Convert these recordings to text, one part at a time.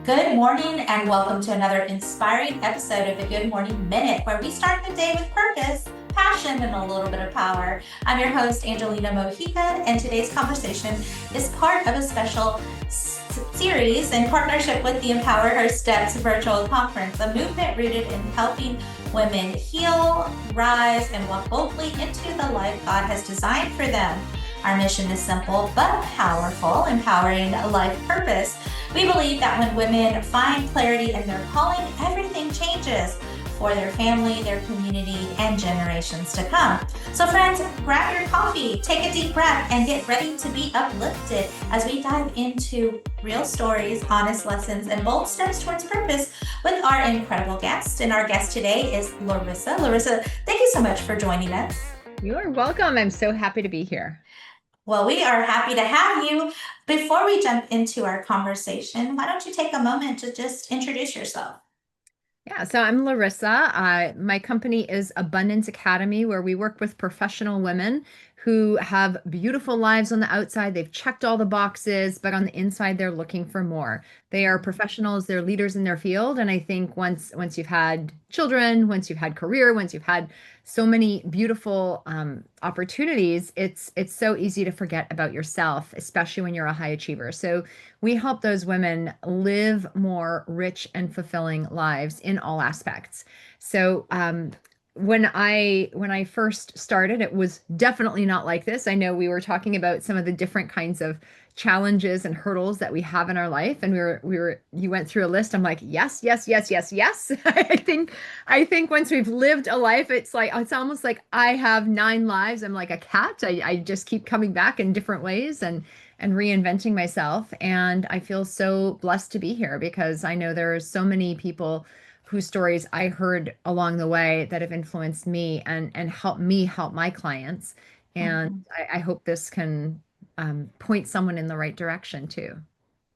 Good morning, and welcome to another inspiring episode of the Good Morning Minute, where we start the day with purpose, passion, and a little bit of power. I'm your host, Angelina Mojica, and today's conversation is part of a special series in partnership with the Empower Her Steps virtual conference, a movement rooted in helping women heal, rise, and walk boldly into the life God has designed for them. Our mission is simple but powerful, empowering a life purpose. We believe that when women find clarity in their calling, everything changes for their family, their community, and generations to come. So friends, grab your coffee, take a deep breath, and get ready to be uplifted as we dive into real stories, honest lessons, and bold steps towards purpose with our incredible guest. And our guest today is Larisa. Larisa, thank you so much for joining us. You're welcome. I'm so happy to be here. Well, we are happy to have you. Before we jump into our conversation, why don't you take a moment to just introduce yourself? Yeah, so I'm Larissa. My company is Abundance Academy, where we work with professional women who have beautiful lives on the outside. They've checked all the boxes, but on the inside, they're looking for more. They are professionals, they're leaders in their field. And I think once you've had children, once you've had career, once you've had so many beautiful opportunities, it's so easy to forget about yourself, especially when you're a high achiever. So we help those women live more rich and fulfilling lives in all aspects. So when I first started, it was definitely not like this. I know we were talking about some of the different kinds of challenges and hurdles that we have in our life, and we were you went through a list. I'm like, yes, yes, yes, yes, yes. I think once we've lived a life, it's almost like I have 9 lives. I'm like a cat. I just keep coming back in different ways and reinventing myself. And I feel so blessed to be here because I know there are so many people whose stories I heard along the way that have influenced me and helped me help my clients. And Mhm. I hope this can point someone in the right direction too.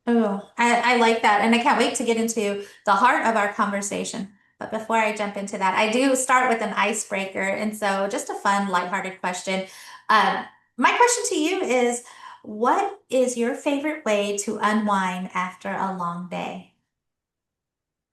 Oh, I like that. And I can't wait to get into the heart of our conversation. But before I jump into that, I do start with an icebreaker. And so, just a fun, lighthearted question. Um, my question to you is, what is your favorite way to unwind after a long day?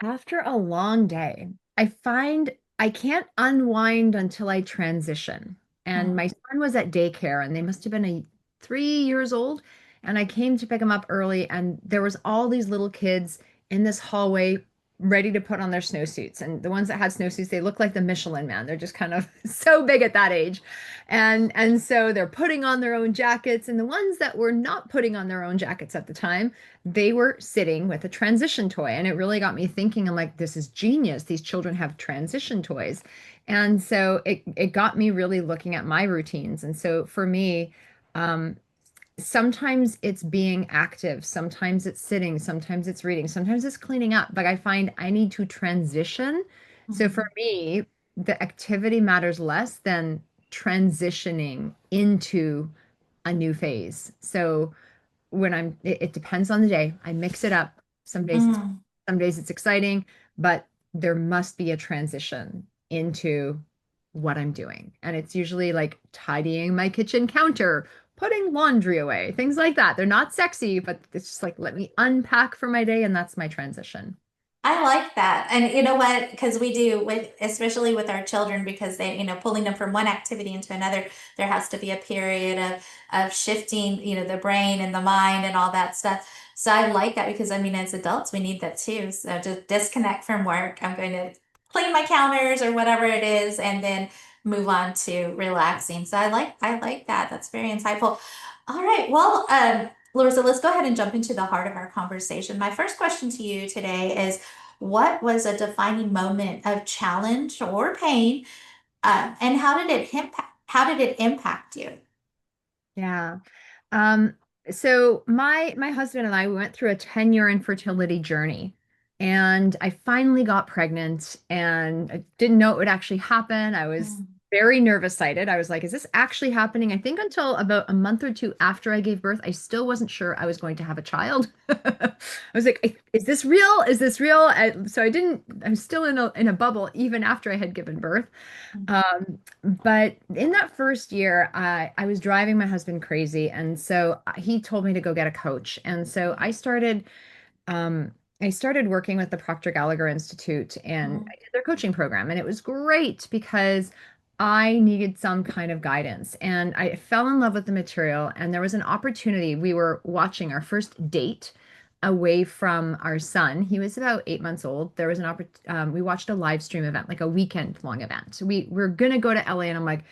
After a long day, I find I can't unwind until I transition. And my Mm. son was at daycare and they must have been 3 years old. And I came to pick him up early and there was all these little kids in this hallway ready to put on their snowsuits. And the ones that had snowsuits, they look like the Michelin Man. They're just kind of so big at that age. And so they're putting on their own jackets. And the ones that were not putting on their own jackets at the time, they were sitting with a transition toy. And it really got me thinking, I'm like, this is genius. These children have transition toys. And so it got me really looking at my routines. And so for me, um, sometimes it's being active, sometimes it's sitting, sometimes it's reading, sometimes it's cleaning up, but I find I need to transition. So for Mhm. me, the activity matters less than transitioning into a new phase. So it depends on the day. I mix it up. Mm. Some days it's exciting, but there must be a transition into what I'm doing. And it's usually like tidying my kitchen counter, putting laundry away, things like that. They're not sexy, but it's just like let me unpack for my day and that's my transition. I like that. And you know what? Because we do with, especially with our children, because pulling them from one activity into another, there has to be a period of shifting, the brain and the mind and all that stuff. So I like that because I mean, as adults, we need that too. So to disconnect from work, I'm going to clean my counters or whatever it is, and then move on to relaxing. So I like that. That's very insightful. All right. Well, Larissa, let's go ahead and jump into the heart of our conversation. My first question to you today is, what was a defining moment of challenge or pain, and how did it impact you? Yeah. Um, so my husband and I we went through a 10-year infertility journey. And I finally got pregnant and I didn't know it would actually happen. I was Mm. very nervous sighted. I was like, is this actually happening? I think until about a month or two after I gave birth, I still wasn't sure I was going to have a child. I was like, is this real? Is this real? So I'm still in a bubble even after I had given birth. But in that first year, I was driving my husband crazy. And so he told me to go get a coach. And so I started I started working with the Proctor Gallagher Institute and Mm, I did their coaching program. And it was great because I needed some kind of guidance. And I fell in love with the material. And there was an opportunity. We were watching our first date away from our son. He was about 8 months old. There was an opportunity. We watched a live stream event, like a weekend long event. So we were going to go to LA. And I'm like,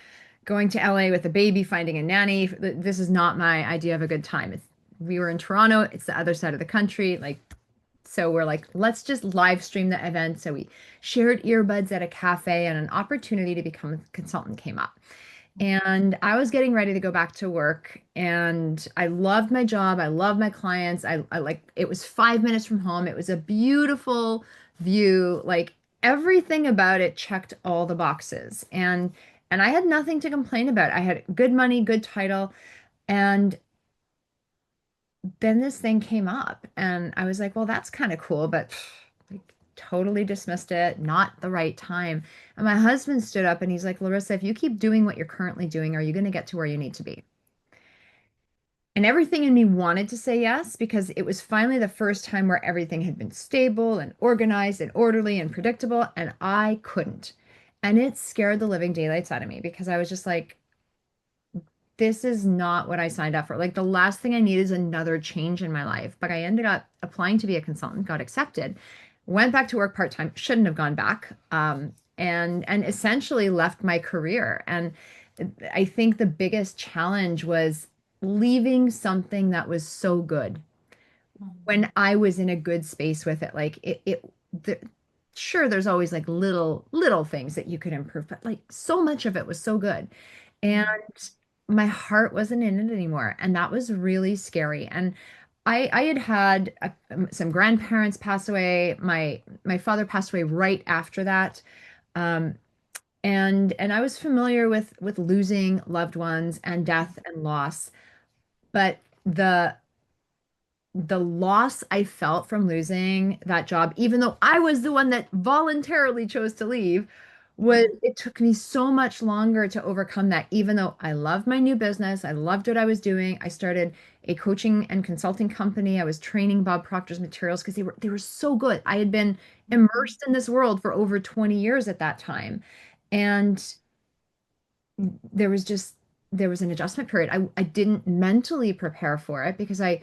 going to LA with a baby, finding a nanny. This is not my idea of a good time. We were in Toronto. It's the other side of the country. Like, so we're like, let's just live stream the event. So we shared earbuds at a cafe and an opportunity to become a consultant came up. And I was getting ready to go back to work and I loved my job. I loved my clients. I like it was 5 minutes from home. It was a beautiful view. Like everything about it checked all the boxes. And I had nothing to complain about. I had good money, good title. And then this thing came up and I was like, well, that's kind of cool, but like totally dismissed it, not the right time. And my husband stood up and he's like, Larissa, if you keep doing what you're currently doing, are you going to get to where you need to be? And everything in me wanted to say yes because it was finally the first time where everything had been stable and organized and orderly and predictable, and I couldn't. And it scared the living daylights out of me because I was just like, this is not what I signed up for. Like the last thing I need is another change in my life. But I ended up applying to be a consultant, got accepted, went back to work part-time, shouldn't have gone back, and essentially left my career. And I think the biggest challenge was leaving something that was so good mm, when I was in a good space with it. Like the, sure, there's always like little things that you could improve, but like so much of it was so good. And mm, my heart wasn't in it anymore. And that was really scary. And I had some grandparents pass away. My father passed away right after that. Um, and I was familiar with losing loved ones and death and loss. But the loss I felt from losing that job, even though I was the one that voluntarily chose to leave, was mm, it took me so much longer to overcome that, even though I loved my new business. I loved what I was doing. I started a coaching and consulting company. I was training Bob Proctor's materials because they were so good. I had been mm, immersed in this world for over 20 years at that time. And there was just there was an adjustment period. I didn't mentally prepare for it because I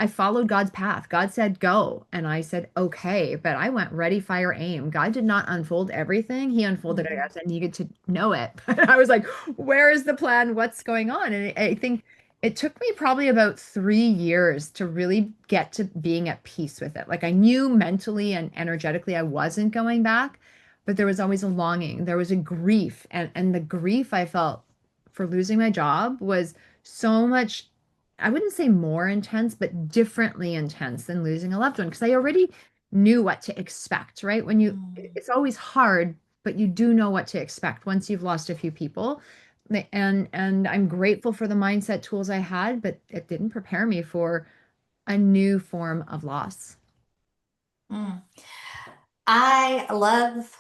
followed God's path. God said go, and I said okay, but I went ready, fire, aim. God did not unfold everything. He unfolded it mm, as I needed to know it. But I was like, where is the plan? What's going on? And I think it took me probably about 3 years to really get to being at peace with it. Like I knew mentally and energetically I wasn't going back, but there was always a longing. There was a grief, and the grief I felt for losing my job was so much, I wouldn't say more intense, but differently intense than losing a loved one because I already knew what to expect, right? mm. It's always hard, but you do know what to expect once you've lost a few people. And I'm grateful for the mindset tools I had, but it didn't prepare me for a new form of loss. Mm. I love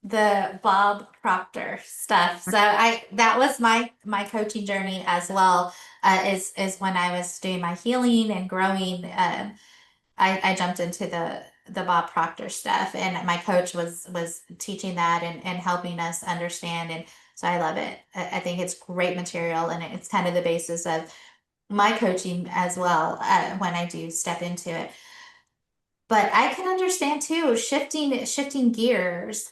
the Bob Proctor stuff. So I that was my coaching journey as well. Is when I was doing my healing and growing. I jumped into the Bob Proctor stuff, and my coach was teaching that and helping us understand. And so I love it. I think it's great material, and it's kind of the basis of my coaching as well when I do step into it. But I can understand too, shifting gears.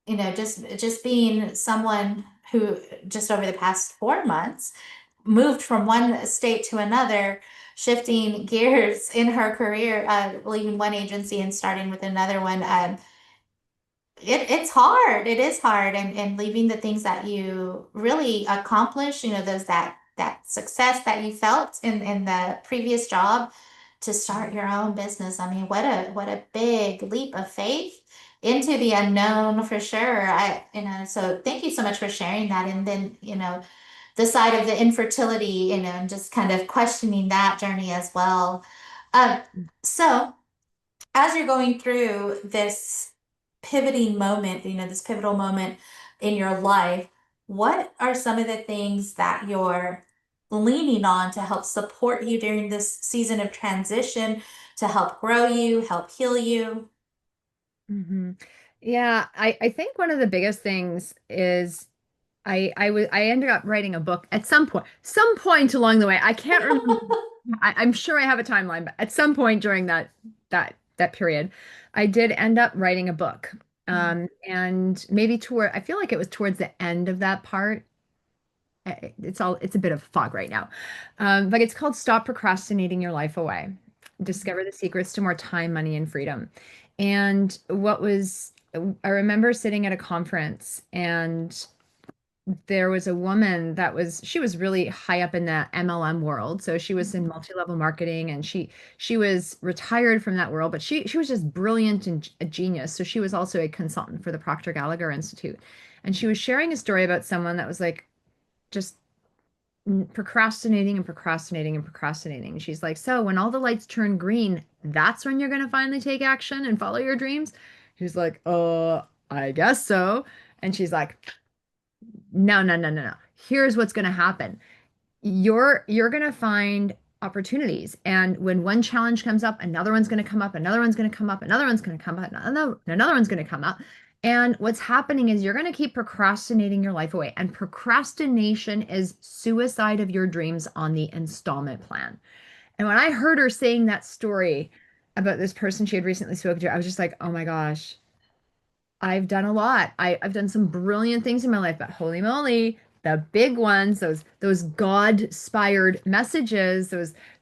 Just being someone who just over the past 4 months moved from one state to another, shifting gears in her career, leaving one agency and starting with another one. It's hard. It is hard, and leaving the things that you really accomplished, those that success that you felt in the previous job to start your own business. I mean, what a big leap of faith into the unknown for sure. So thank you so much for sharing that. And then, the side of the infertility, and just kind of questioning that journey as well. Um, so as you're going through this pivoting moment, this pivotal moment in your life, what are some of the things that you're leaning on to help support you during this season of transition? to help grow you, help heal you? Hmm. Yeah, I think one of the biggest things is I ended up writing a book at some point along the way. I can't remember. I'm sure I have a timeline, but at some point during that period, I did end up writing a book. And maybe toward I feel like it was towards the end of that part. It's a bit of fog right now. But it's called Stop Procrastinating Your Life Away. Discover the secrets to more time, money, and freedom. And I remember sitting at a conference, and there was a woman she was really high up in the MLM world. So she was in multi-level marketing, and she was retired from that world, but she was just brilliant and a genius. So she was also a consultant for the Proctor Gallagher Institute. And she was sharing a story about someone that was like just procrastinating and procrastinating and procrastinating. She's like, so when all the lights turn green, that's when you're going to finally take action and follow your dreams. She's like, I guess so. And she's like, no, no, no, no, no. Here's what's going to happen. You're going to find opportunities. And when one challenge comes up, another one's going to come up, another one's going to come up, another one's going to come up, another one's going to come up. And what's happening is you're going to keep procrastinating your life away. And procrastination is suicide of your dreams on the installment plan. And when I heard her saying that story about this person she had recently spoken to, I was just like, oh my gosh, I've done a lot. I've done some brilliant things in my life, but holy moly, the big ones, those God-inspired messages,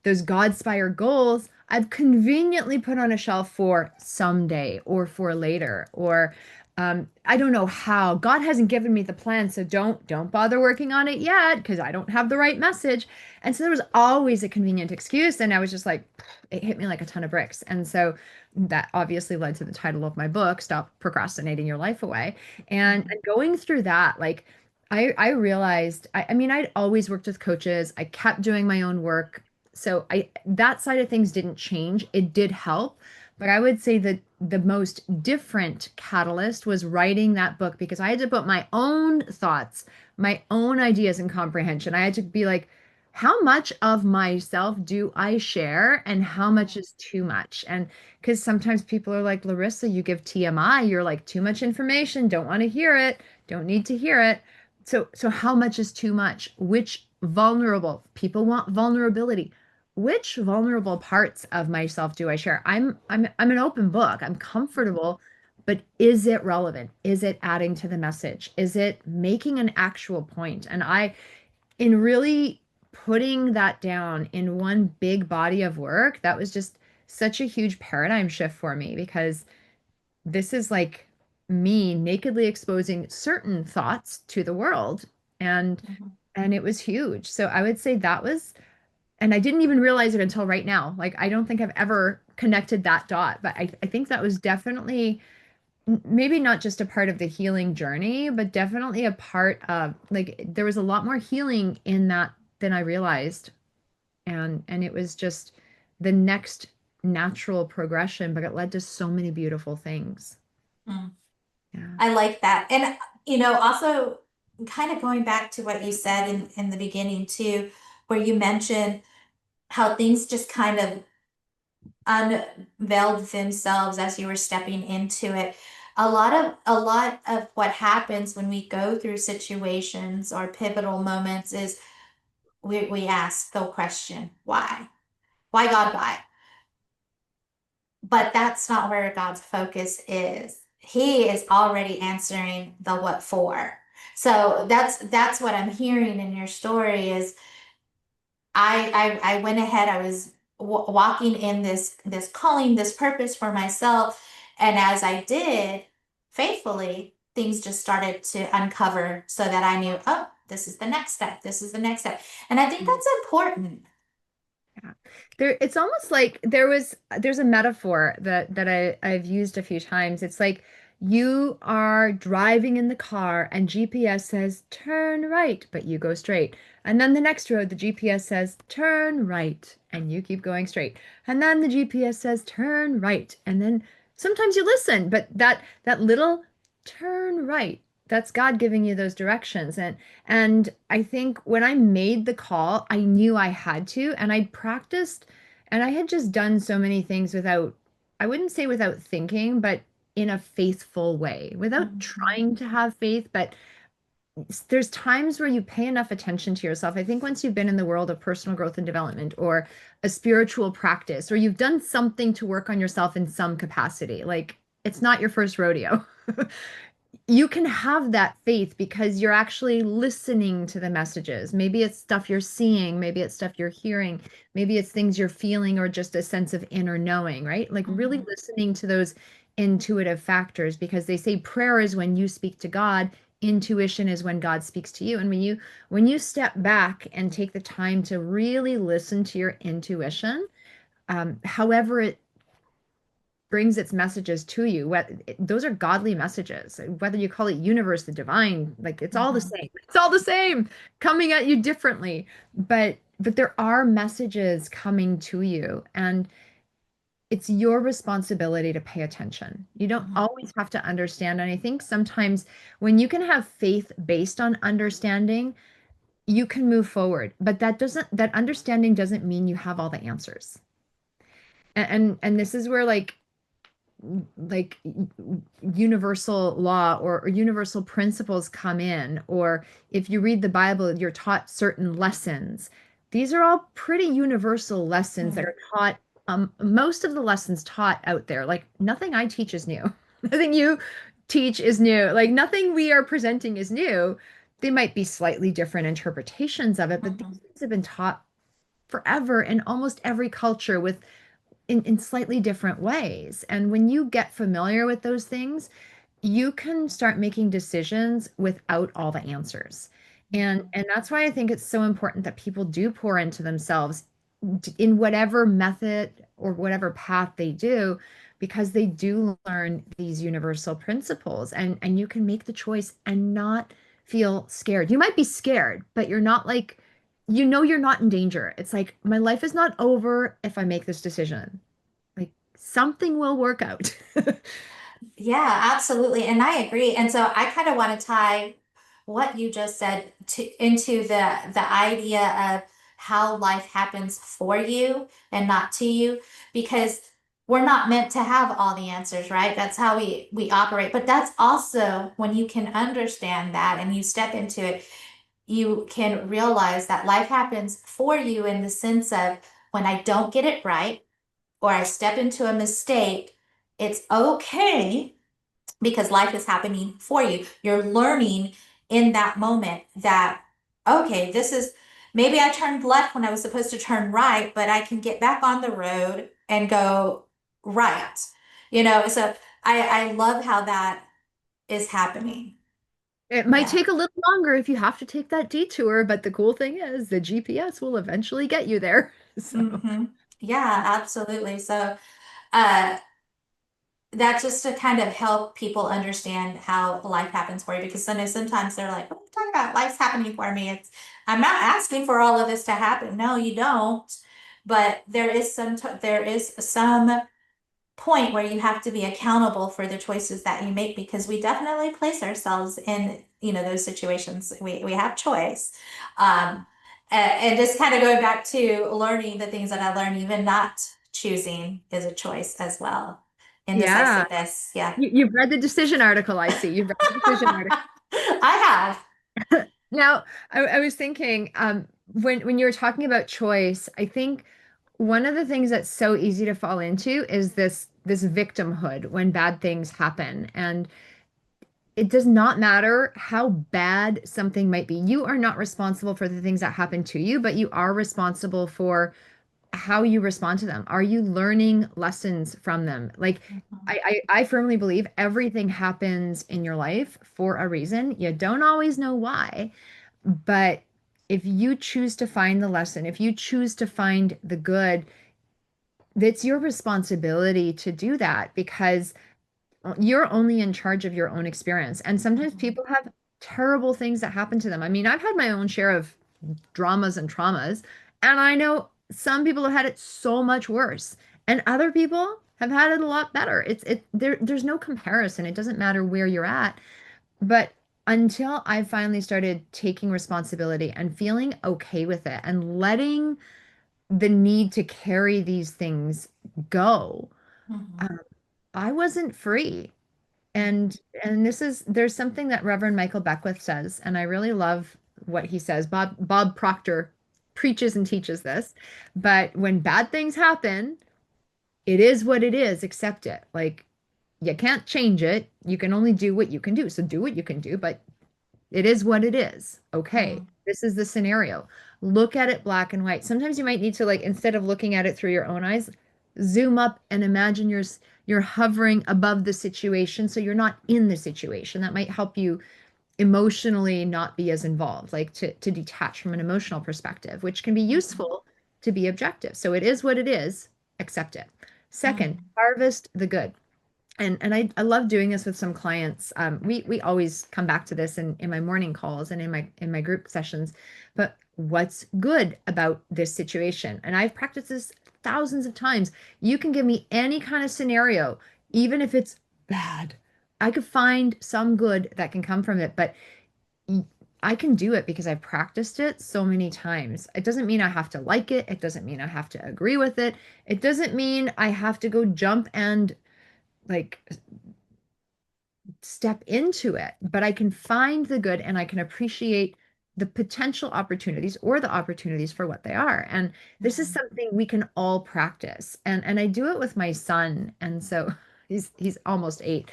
those God-inspired goals, I've conveniently put on a shelf for someday or for later, or I don't know how. God hasn't given me the plan, so don't bother working on it yet because I don't have the right message. And so there was always a convenient excuse, and I was just like, it hit me like a ton of bricks. And so that obviously led to the title of my book, Stop Procrastinating Your Life Away. And going through that, like I realized, I mean, I'd always worked with coaches. I kept doing my own work. So that side of things didn't change. It did help. But I would say that the most different catalyst was writing that book because I had to put my own thoughts, my own ideas and comprehension. I had to be like, how much of myself do I share and how much is too much? And because sometimes people are like, Larissa, you give TMI, you're like too much information, don't want to hear it, don't need to hear it. So how much is too much? Which vulnerable people want vulnerability? Which vulnerable parts of myself do I share? I'm an open book. I'm comfortable, but is it relevant? Is it adding to the message? Is it making an actual point? And in really putting that down in one big body of work, that was just such a huge paradigm shift for me because this is like me nakedly exposing certain thoughts to the world, and Mhm. and it was huge. So I would say that was, and I didn't even realize it until right now. Like I don't think I've ever connected that dot, but I think that was definitely maybe not just a part of the healing journey, but definitely a part of like there was a lot more healing in that than I realized. And it was just the next natural progression, but it led to so many beautiful things. Mm. Yeah. I like that. And, also kind of going back to what you said in the beginning too, where you mentioned how things just kind of unveiled themselves as you were stepping into it. A lot of what happens when we go through situations or pivotal moments is we ask the question, why? Why God, why? But that's not where God's focus is. He is already answering the what for. So that's what I'm hearing in your story is I went ahead. I was walking in this calling, this purpose for myself, and as I did faithfully, things just started to uncover so that I knew, oh, this is the next step. This is the next step, and I think that's important. Yeah. It's almost like there's a metaphor that I've used a few times. It's like you are driving in the car and GPS says turn right, but you go straight. And then the next road, the GPS says turn right, and you keep going straight. And then the GPS says turn right. And then sometimes you listen, but that little turn right, that's God giving you those directions. And I think when I made the call, I knew I had to, and I practiced And I had just done so many things without, I wouldn't say without thinking, but in a faithful way, without Mhm. trying to have faith. But there's times where you pay enough attention to yourself. I think once you've been in the world of personal growth and development or a spiritual practice, or you've done something to work on yourself in some capacity, like it's not your first rodeo. You can have that faith because you're actually listening to the messages. Maybe it's stuff you're seeing, maybe it's stuff you're hearing, maybe it's things you're feeling or just a sense of inner knowing, right? Like really Mhm. listening to those intuitive factors because they say prayer is when you speak to God, intuition is when God speaks to you. And when you step back and take the time to really listen to your intuition, however it brings its messages to you. Those are godly messages. Whether you call it universe, the divine, like it's all the Mhm. same. It's all the same, coming at you differently. But there are messages coming to you, and it's your responsibility to pay attention. You don't Mhm. always have to understand. And I think sometimes when you can have faith based on understanding, you can move forward. But that understanding doesn't mean you have all the answers. And this is where like universal law or universal principles come in, or if you read the Bible, you're taught certain lessons. These are all pretty universal lessons that Mhm. are taught. Most of the lessons taught out there, like nothing I teach is new. Nothing you teach is new. Like nothing we are presenting is new. They might be slightly different interpretations of it, but these Mhm. things have been taught forever in almost every culture with in slightly different ways. And when you get familiar with those things, you can start making decisions without all the answers. And that's why I think it's so important that people do pour into themselves in whatever method or whatever path they do, because they do learn these universal principles, and you can make the choice and not feel scared. You might be scared, but you're not like, you're not in danger. It's like my life is not over if I make this decision. Like something will work out. Yeah, absolutely. And I agree. And so I kind of want to tie what you just said into the idea of how life happens for you and not to you, because we're not meant to have all the answers, right? That's how we operate. But that's also when you can understand that and you step into it, you can realize that life happens for you in the sense of when I don't get it right or I step into a mistake, it's okay because life is happening for you. You're learning in that moment that, okay, this is maybe I turned left when I was supposed to turn right, but I can get back on the road and go right. So I love how that is happening. It might Yeah. take a little longer if you have to take that detour, but the cool thing is the GPS will eventually get you there. So, Hmm. Yeah, absolutely. So, uh, that's just to kind of help people understand how life happens for you because I know sometimes they're like, what are you talking about? Life's happening for me. I'm not asking for all of this to happen. No, you don't. But there is some point where you have to be accountable for the choices that you make because we definitely place ourselves in, those situations. We have choice. And just kind of going back to learning the things that I learned, even not choosing is a choice as well. yeah, Indecisiveness. Yeah. you've read the decision article, I see. You've read the decision article. I have. Now, I was thinking, when you were talking about choice, I think one of the things that's so easy to fall into is this victimhood when bad things happen. And it does not matter how bad something might be. You are not responsible for the things that happen to you, but you are responsible for how you respond to them. Are you learning lessons from them? Like Mhm. I firmly believe everything happens in your life for a reason. You don't always know why, but if you choose to find the lesson, if you choose to find the good, it's your responsibility to do that because you're only in charge of your own experience. And sometimes Mhm. people have terrible things that happen to them. I mean, I've had my own share of dramas and traumas, and I know some people have had it so much worse, and other people have had it a lot better. There's no comparison. It doesn't matter where you're at. But until I finally started taking responsibility and feeling okay with it and letting the need to carry these things go, Mhm. um, I wasn't free. And there's something that Reverend Michael Beckwith says, and I really love what he says. Bob Proctor preaches and teaches this, but when bad things happen, it is what it is, accept it. Like, you can't change it. You can only do what you can do. So do what you can do, but it is what it is. Okay. Mhm. This is the scenario. Look at it black and white. Sometimes you might need to, like, instead of looking at it through your own eyes, zoom up and imagine you're hovering above the situation so you're not in the situation. That might help you emotionally not be as involved, like to detach from an emotional perspective, which can be Mhm. useful to be objective. So it is what it is, accept it. Second, Mhm. harvest the good. And I love doing this with some clients. We always come back to this in my morning calls and in my group sessions. But what's good about this situation? And I've practiced this thousands of times. You can give me any kind of scenario, even if it's bad. I could find some good that can come from it, but I can do it because I've practiced it so many times. It doesn't mean I have to like it. It doesn't mean I have to agree with it. It doesn't mean I have to go jump and like step into it, but I can find the good and I can appreciate the potential opportunities or the opportunities for what they are. And this is Mhm. something we can all practice. And I do it with my son. And so he's almost 8.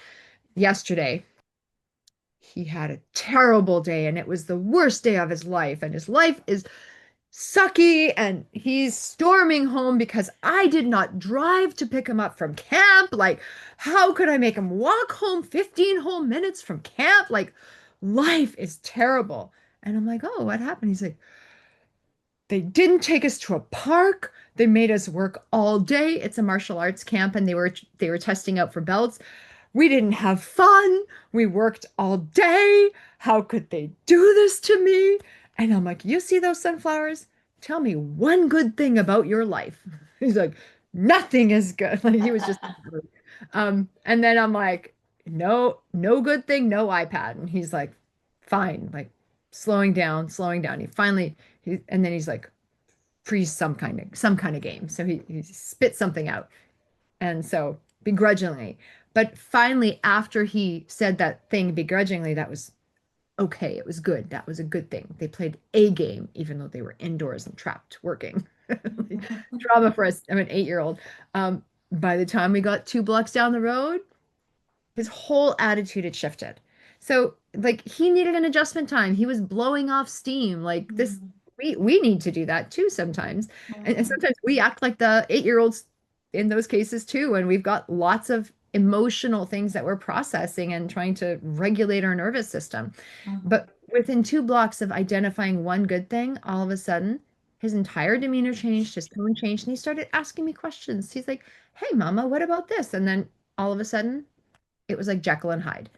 Yesterday, he had a terrible day and it was the worst day of his life. And his life is sucky and he's storming home because I did not drive to pick him up from camp. Like, how could I make him walk home 15 whole minutes from camp? Like, life is terrible. And I'm like, oh, what happened? He's like, they didn't take us to a park. They made us work all day. It's a martial arts camp and they were testing out for belts. We didn't have fun. We worked all day. How could they do this to me? And I'm like, you see those sunflowers? Tell me one good thing about your life. He's like, nothing is good. Like he was just and then I'm like, no, no good thing, no iPad. And he's like, fine, like slowing down. And then he's like, freeze some kind of game. So he spit something out. And so begrudgingly. But finally, after he said that thing begrudgingly, that was okay. It was good. That was a good thing. They played a game, even though they were indoors and trapped working. Drama for us. I'm an 8-year old. By the time we got 2 blocks down the road, his whole attitude had shifted. So like he needed an adjustment time. He was blowing off steam. Like this, Mhm. we need to do that too sometimes. And Mhm. sometimes we act like the 8-year-olds in those cases too. And we've got lots of emotional things that we're processing and trying to regulate our nervous system. Mhm. But within 2 blocks of identifying one good thing, all of a sudden his entire demeanor changed, his tone changed, and he started asking me questions. He's like, "Hey, Mama, what about this?" And then all of a sudden it was like Jekyll and Hyde.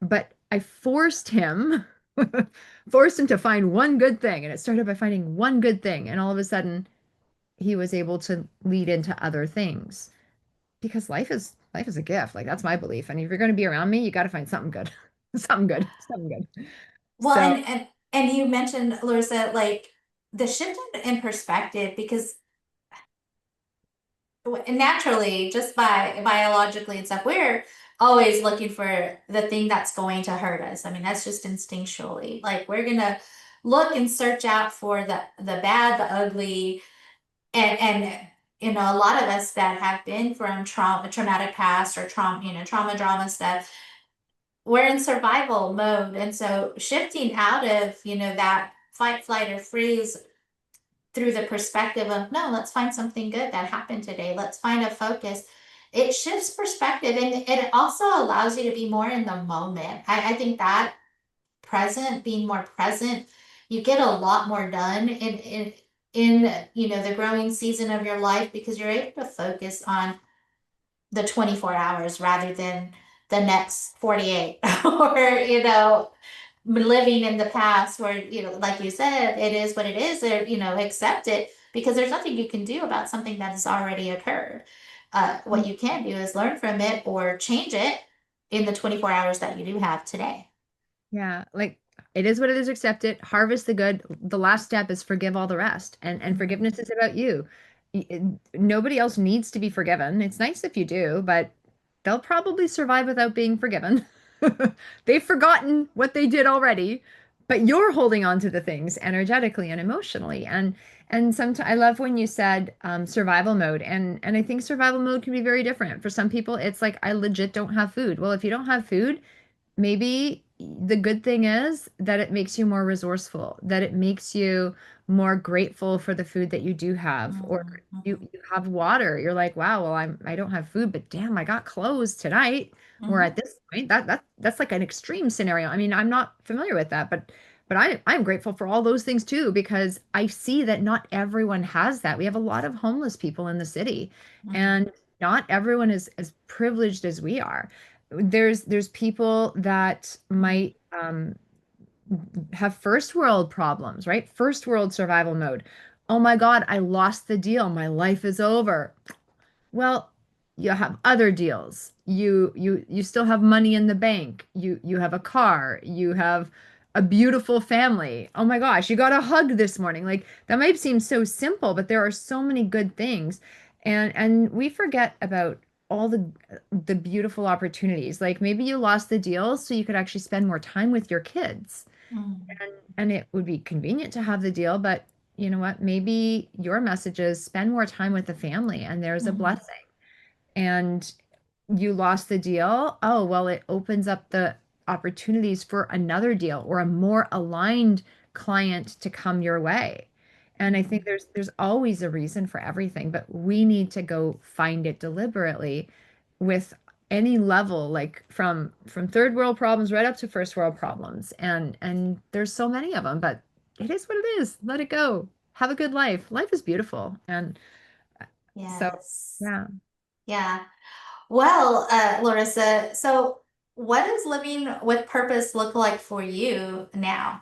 But I forced him to find one good thing. And it started by finding one good thing. And all of a sudden, he was able to lead into other things because life is a gift. Like that's my belief. And if you're going to be around me, you got to find something good, something good. Well, So and you mentioned, Larissa, like the shift in perspective, because naturally, just by biologically and stuff, we're always looking for the thing that's going to hurt us. I mean, that's just instinctually. Like we're gonna look and search out for the bad, the ugly, and a lot of us that have been from traumatic past or trauma drama stuff, we're in survival mode. And so shifting out of, that fight, flight, or freeze through the perspective of, no, let's find something good that happened today. Let's find a focus. It shifts perspective and it also allows you to be more in the moment. I think that being more present, you get a lot more done in the growing season of your life because you're able to focus on the 24 hours rather than the next 48 or living in the past where like you said, it is what it is, or accept it because there's nothing you can do about something that has already occurred. What you can do is learn from it or change it in the 24 hours that you do have today. yeah, like It is what it is, accept it, harvest the good. The last step is forgive all the rest. And Mhm. forgiveness is about you. Nobody else needs to be forgiven. It's nice if you do, but they'll probably survive without being forgiven. They've forgotten what they did already, but you're holding on to the things energetically and emotionally. And sometimes I love when you said survival mode, and I think survival mode can be very different. For some people, it's like I legit don't have food. Well, if you don't have food, maybe the good thing is that it makes you more resourceful, that it makes you more grateful for the food that you do have, or Mhm. Mhm. you have water. You're like, wow, well, I don't have food, but damn, I got clothes tonight. Or Mhm. at this point, that's like an extreme scenario. I mean, I'm not familiar with that, but I'm grateful for all those things too, because I see that not everyone has that. We have a lot of homeless people in the city, Mhm. and not everyone is as privileged as we are. There's people that Mhm. might have first world problems, right? First world survival mode. Oh my God, I lost the deal. My life is over. Well, you have other deals. You still have money in the bank. You have a car. You have a beautiful family. Oh my gosh, you got a hug this morning. Like that might seem so simple, but there are so many good things. And we forget about all the beautiful opportunities. Like maybe you lost the deal so you could actually spend more time with your kids. Mhm. And it would be convenient to have the deal, but you know what? Maybe your message is spend more time with the family and there's a Mhm. blessing. And you lost the deal. Oh, well, it opens up the opportunities for another deal or a more aligned client to come your way. And I think Mhm. there's always a reason for everything, but we need to go find it deliberately with any level, like from third world problems right up to first world problems. And there's so many of them, but it is what it is. Let it go. Have a good life. Life is beautiful. And so, Yes. yeah. Yeah. Well, Larissa, so what does living with purpose look like for you now?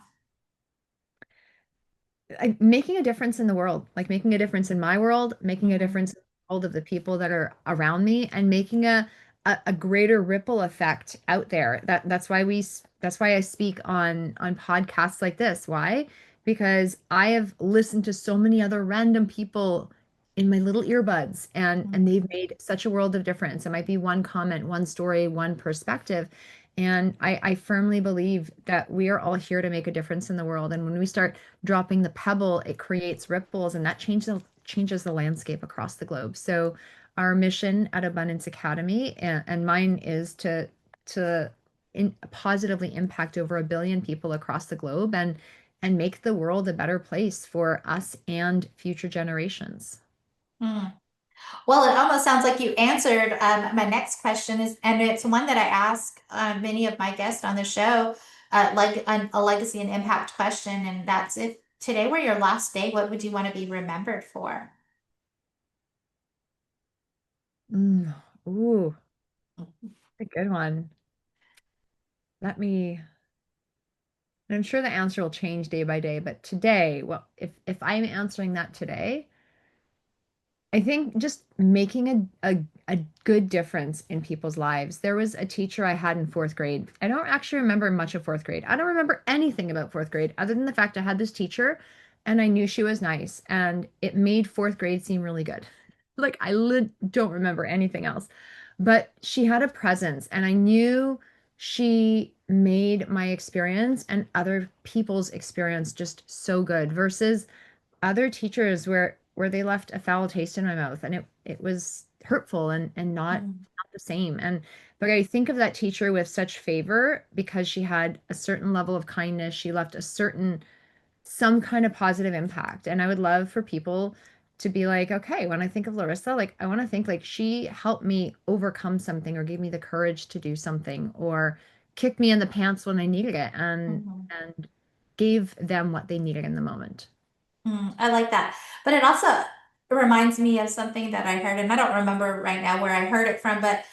Making a difference in the world, like making a difference in my world, making a Mhm. difference in the world of the people that are around me, and making a greater ripple effect out there. That's why I speak on podcasts like this. Why? Because I have listened to so many other random people in my little earbuds, and they've Mhm. made such a world of difference. It might be one comment, one story, one perspective. And I firmly believe that we are all here to make a difference in the world. And when we start dropping the pebble, it creates ripples, and that changes the landscape across the globe. So our mission at Abundance Academy, and mine is to positively impact over 1 billion people across the globe and make the world a better place for us and future generations. Mhm. Well, it almost sounds like you answered my next question is, and it's one that I ask many of my guests on the show, like a legacy and impact question, and that's if today were your last day, what would you want to be remembered for? Mm, ooh, a good one. Let me, and I'm sure the answer will change day by day, but today, well, if I'm answering that today, I think just making a good difference in people's lives. There was a teacher I had in fourth grade. I don't actually remember much of fourth grade. I don't remember anything about fourth grade other than the fact I had this teacher and I knew she was nice, and it made fourth grade seem really good. Like don't remember anything else. But she had a presence, and I knew she made my experience and other people's experience just so good versus other teachers where they left a foul taste in my mouth, and it was hurtful and not the same. And but I think of that teacher with such favor because she had a certain level of kindness. She left a certain some kind of positive impact. And I would love for people to be like, okay, when I think of Larissa, like I want to think like she helped me overcome something or gave me the courage to do something or kicked me in the pants when I needed it Mhm. and gave them what they needed in the moment. I like that. But it also reminds me of something that I heard, and I don't remember right now where I heard it from, but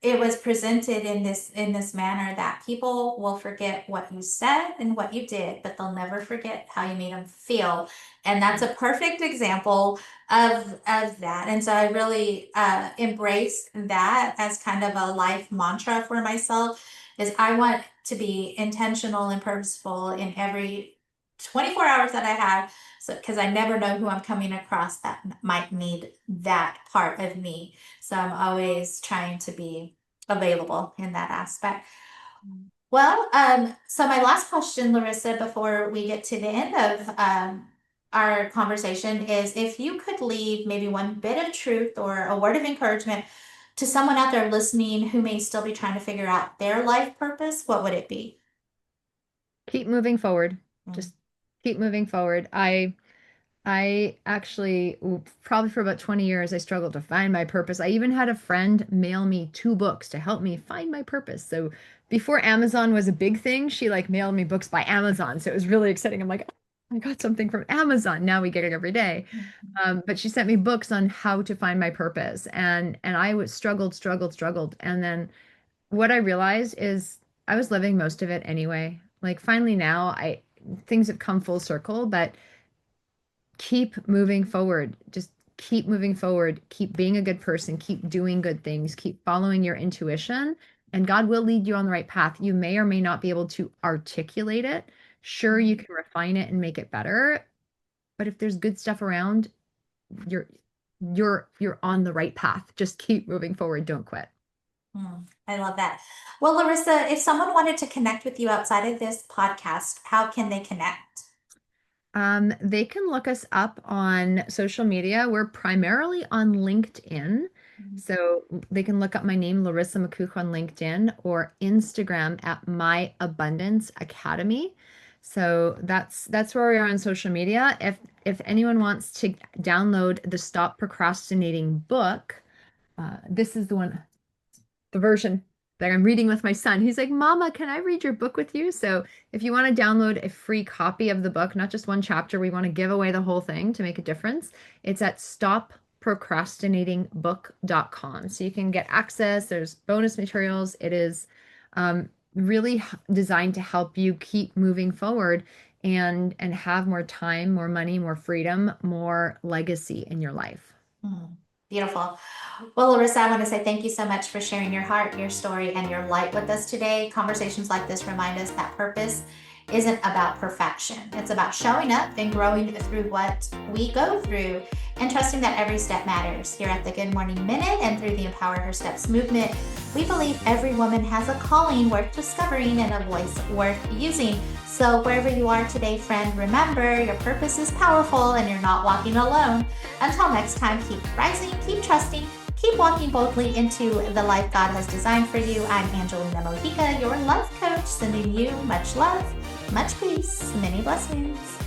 it was presented in this manner that people will forget what you said and what you did, but they'll never forget how you made them feel. And that's a perfect example of that. And so I really embrace that as kind of a life mantra for myself is I want to be intentional and purposeful in every 24 hours that I have. So, because I never know who I'm coming across that might need that part of me. So I'm always trying to be available in that aspect. Well, so my last question, Larissa, before we get to the end of our conversation is if you could leave maybe one bit of truth or a word of encouragement to someone out there listening who may still be trying to figure out their life purpose, what would it be? Keep moving forward. Mm. Just keep moving forward. I actually, probably for about 20 years, I struggled to find my purpose. I even had a friend mail me 2 books to help me find my purpose. So before Amazon was a big thing, she like mailed me books by Amazon. So it was really exciting. I'm like, "Oh, I got something from Amazon. Now we get it every day." But she sent me books on how to find my purpose. And I was struggled. And then what I realized is I was living most of it anyway. Like finally now things have come full circle, but keep moving forward. Just keep moving forward. Keep being a good person. Keep doing good things. Keep following your intuition, and God will lead you on the right path. You may or may not be able to articulate it. Sure, you can refine it and make it better, but if there's good stuff around, you're you're on the right path. Just keep moving forward. Don't quit. I love that. Well, Larissa, if someone wanted to connect with you outside of this podcast, how can they connect? They can look us up on social media. We're primarily on LinkedIn. Mhm. So they can look up my name, Larisa Makuch, on LinkedIn or Instagram at My Abundance Academy. So that's where we are on social media. If anyone wants to download the Stop Procrastinating book, this is the version that I'm reading with my son. He's like, Mama, can I read your book with you? So if you want to download a free copy of the book, not just one chapter, we want to give away the whole thing to make a difference. It's at stopprocrastinatingbook.com. So you can get access. There's bonus materials. It is really designed to help you keep moving forward and have more time, more money, more freedom, more legacy in your life. Beautiful. Well, Larissa, I want to say thank you so much for sharing your heart, your story, and your light with us today. Conversations like this remind us that purpose isn't about perfection. It's about showing up and growing through what we go through and trusting that every step matters. Here at the Good Morning Minute and through the Empower Her Steps movement, we believe every woman has a calling worth discovering and a voice worth using. So wherever you are today, friend, remember your purpose is powerful and you're not walking alone. Until next time, keep rising, keep trusting, keep walking boldly into the life God has designed for you. I'm Angelina Mojica, your life coach, sending you much love, much peace, many blessings.